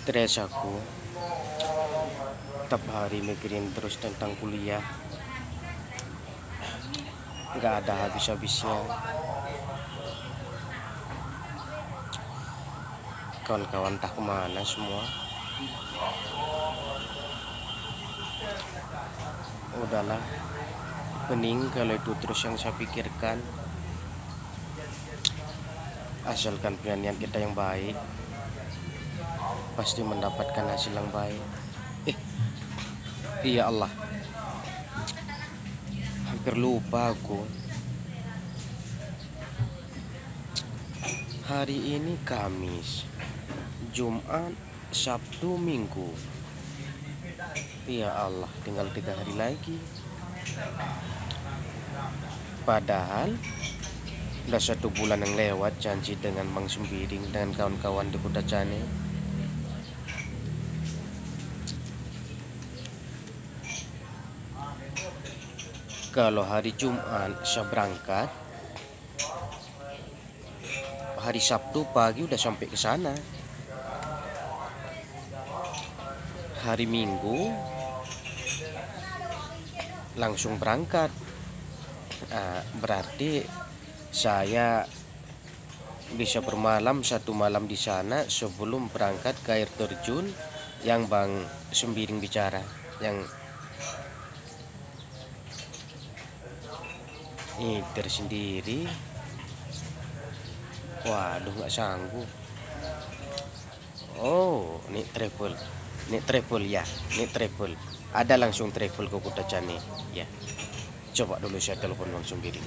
Stres aku tiap hari mikirin terus tentang kuliah, nggak ada habis-habisnya. Kawan-kawan tak kemana semua. Udahlah, pening kalau itu terus yang saya pikirkan. Asalkan niat kita yang baik, pasti mendapatkan hasil yang baik. eh iya Allah, hampir lupa aku. Hari ini Kamis, Jumat, Sabtu, Minggu. Ya Allah, tinggal 3 hari lagi. Padahal udah 1 bulan yang lewat janji dengan Bang Sumbiring dan kawan-kawan di Kota Cane. Kalau hari Jumat saya berangkat, hari Sabtu pagi udah sampai ke sana. Hari Minggu langsung berangkat. Berarti saya bisa bermalam 1 malam di sana sebelum berangkat ke air terjun yang Bang Sumbiring bicara. Yang ini tersendiri, waduh nggak sanggup. Oh, ini travel ya, ini travel. Ada langsung travel ke Kota Cane ya. Coba dulu saya telepon Bang Sumbiring.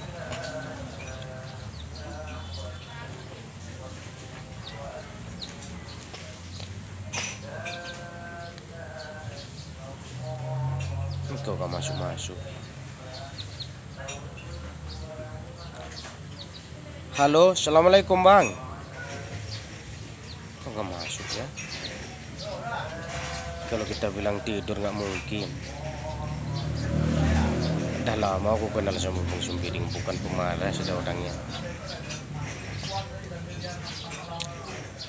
Kau gak masuk-masuk. Halo, assalamualaikum Bang. Kok gak masuk ya? Kalau kita bilang tidur nggak mungkin. Udah lama aku kenal sama Bang Sumbiring, bukan pemarah sudah orangnya.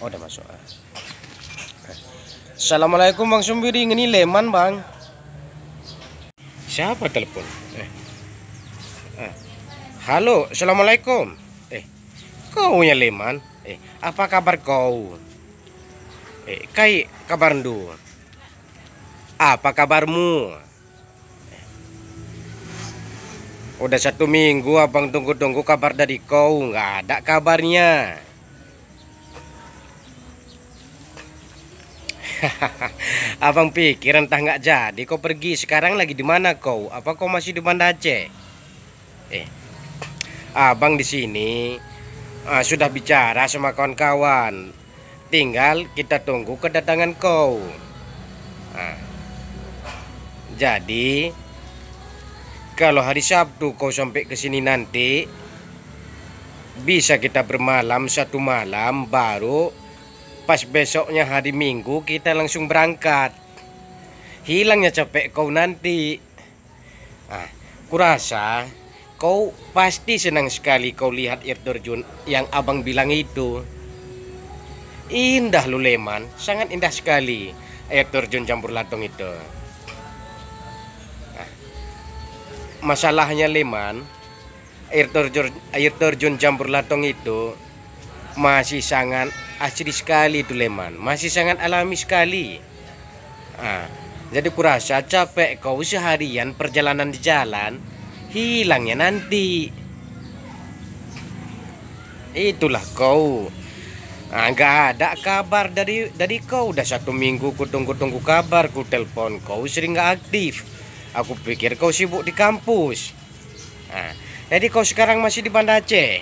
Oh, udah masuk. Assalamualaikum Bang Sumbiring, ini Leman Bang. Siapa telepon? Halo, assalamualaikum. Kau ya Leman? Apa kabar kau? Kai kabar ndu? Apa kabarmu? Udah 1 minggu abang tunggu-tunggu kabar dari kau, nggak ada kabarnya. Abang pikir entah nggak jadi kau pergi. Sekarang lagi di mana kau? Apa kau masih di Banda Aceh? Abang di sini sudah bicara sama kawan-kawan. Tinggal kita tunggu kedatangan kau. Jadi kalau hari Sabtu kau sampai ke sini nanti, bisa kita bermalam 1 malam, baru pas besoknya hari Minggu kita langsung berangkat. Hilangnya capek kau nanti. Kurasa kau pasti senang sekali kau lihat air terjun yang abang bilang itu. Indah lu Leman, sangat indah sekali air terjun Campur Latong itu. Masalahnya Leman, air terjun Campur Latong itu masih sangat asri sekali itu Leman, masih sangat alami sekali. Jadi kurasa capek kau seharian perjalanan di jalan, hilangnya nanti. Itulah kau. Nggak ada kabar dari kau. Udah 1 minggu ku tunggu-tunggu kabar, ku telepon kau sering nggak aktif. Aku pikir kau sibuk di kampus. Jadi kau sekarang masih di Banda Aceh?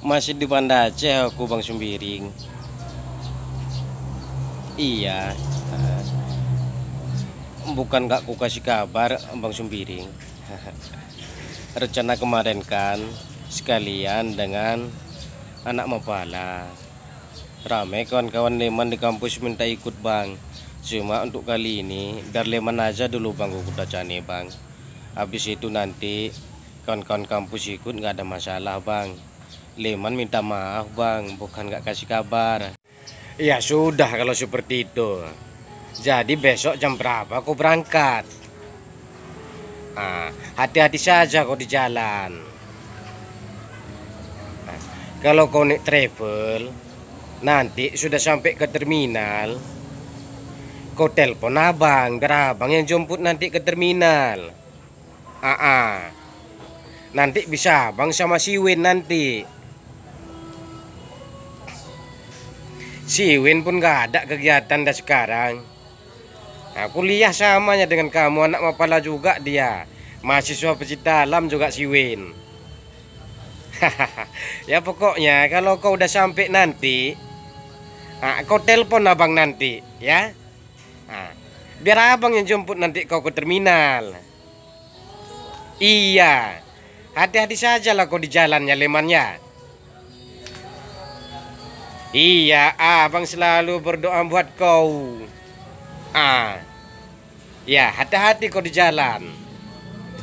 Masih di Banda Aceh aku Bang Sumbiring. Iya. Bukan gak ku kasih kabar Bang Sumbiring. Rencana kemarin kan sekalian dengan anak Mapala. Ramai kawan-kawan Leman di kampus minta ikut Bang. Cuma untuk kali ini biar Leman aja dulu Bang ke Kota Cane Bang. Habis itu nanti kawan-kawan kampus ikut nggak ada masalah Bang. Leman minta maaf Bang, bukan nggak kasih kabar. Ya sudah kalau seperti itu. Jadi besok jam berapa kau berangkat? Hati-hati saja kau di jalan. Kalau kau naik travel, nanti sudah sampai ke terminal, kau telepon abang, biar abang yang jemput nanti ke terminal. Nanti bisa abang sama si Win nanti. Si Win pun gak ada kegiatan dah sekarang. Kuliah samanya dengan kamu, anak mapala juga dia. Mahasiswa pecinta alam juga si Win. Ya pokoknya kalau kau udah sampai nanti, kau telepon abang nanti, ya. Biar abang yang jemput nanti kau ke terminal. Iya, hati-hati saja lah kau di jalannya lemannya. Iya, abang selalu berdoa buat kau. Ya, hati-hati kau di jalan.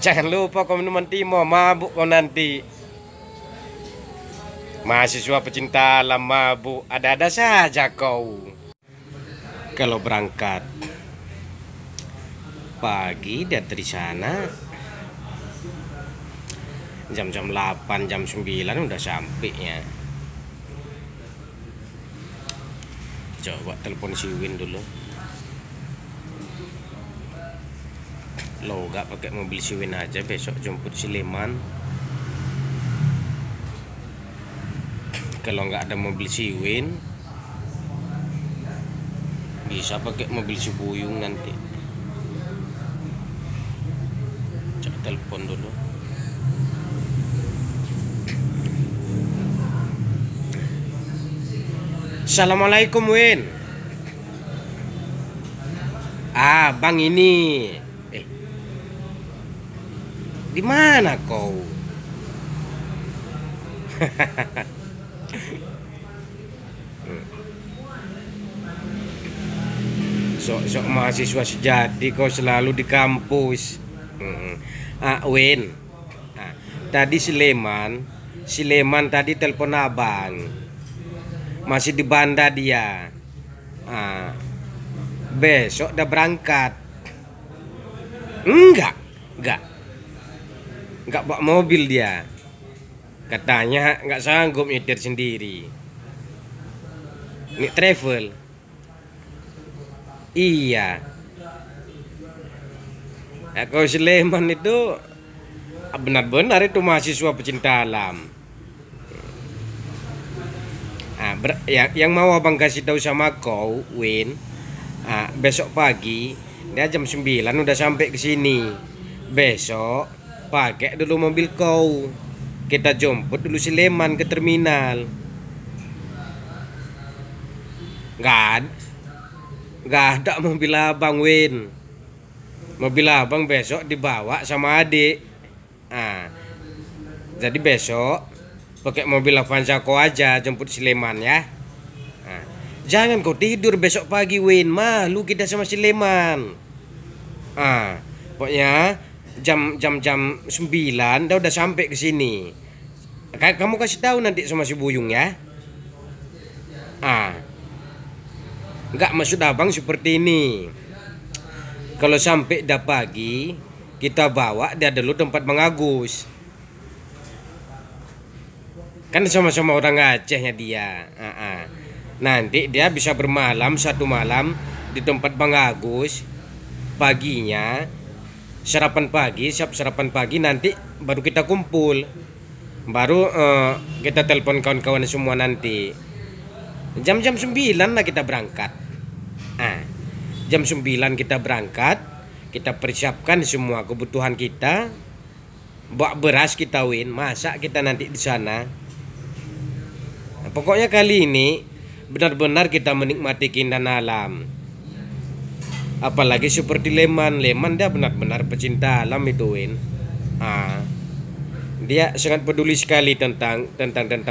Jangan lupa kau minuman timo, mabuk kau nanti. Mahasiswa pecinta alam mabuk, ada-ada saja kau. Kalau berangkat pagi dari sana jam 8, jam 9 udah sampai ya. Coba telepon si Win dulu. Lo gak pakai mobil si Win aja, besok jemput si Leman. Kalau nggak ada mobil si Win, bisa pakai mobil si Buyung nanti. Coba telepon dulu. Assalamualaikum Win. Bang ini. Di mana kau? Sok-sok mahasiswa sejati kau selalu di kampus. Win. Tadi si Leman tadi telepon abang. Masih di Banda dia. Besok udah berangkat. Enggak bawa mobil dia. Katanya nggak sanggup nyetir sendiri. Ini travel. Iya. Kalau Sleman itu benar-benar itu mahasiswa pecinta alam. Yang mau abang kasih tahu sama kau, Win. Besok pagi dia jam 9 udah sampai ke sini. Besok pakai dulu mobil kau. Kita jemput dulu si Leman ke terminal. Gak ada mobil abang, Win. Mobil abang besok dibawa sama adik. Jadi besok pakai mobil Avanza kau aja jemput si Leman ya. Jangan kau tidur besok pagi, Win. Malu kita sama si Leman. Pokoknya jam 9 dah udah sampai ke sini. Kamu kasih tahu nanti sama si Buyung ya. Enggak, maksud abang seperti ini. Kalau sampai dah pagi, kita bawa dia dulu tempat Bang Agus. Kan sama-sama orang Acehnya dia. Nanti dia bisa bermalam satu malam di tempat Bang Agus. Paginya sarapan pagi nanti baru kita kumpul. Baru kita telepon kawan-kawan semua nanti. Jam 9 lah kita berangkat. Jam 9 kita berangkat. Kita persiapkan semua kebutuhan kita. Bawa beras kita, Win. Masak kita nanti di sana. Pokoknya kali ini benar-benar kita menikmati keindahan alam. Apalagi seperti Leman dia benar-benar pecinta alam itu, Win. Dia sangat peduli sekali tentang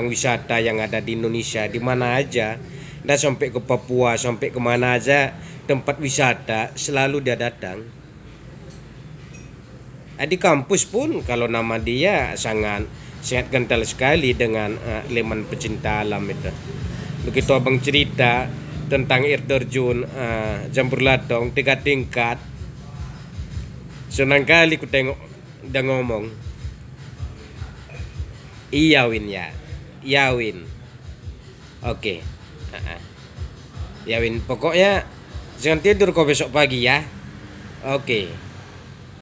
wisata yang ada di Indonesia, di mana aja. Dan sampai ke Papua, sampai kemana aja tempat wisata selalu dia datang. Di kampus pun kalau nama dia sangat kental sekali dengan Leman pecinta alam itu. Begitu abang cerita tentang air terjun Jamur Ladong 3 tingkat. Senang kali ku tengok dia ngomong. Iya Win ya. Ya Win. Oke. Ya Win, pokoknya jangan tidur kau besok pagi ya. Oke.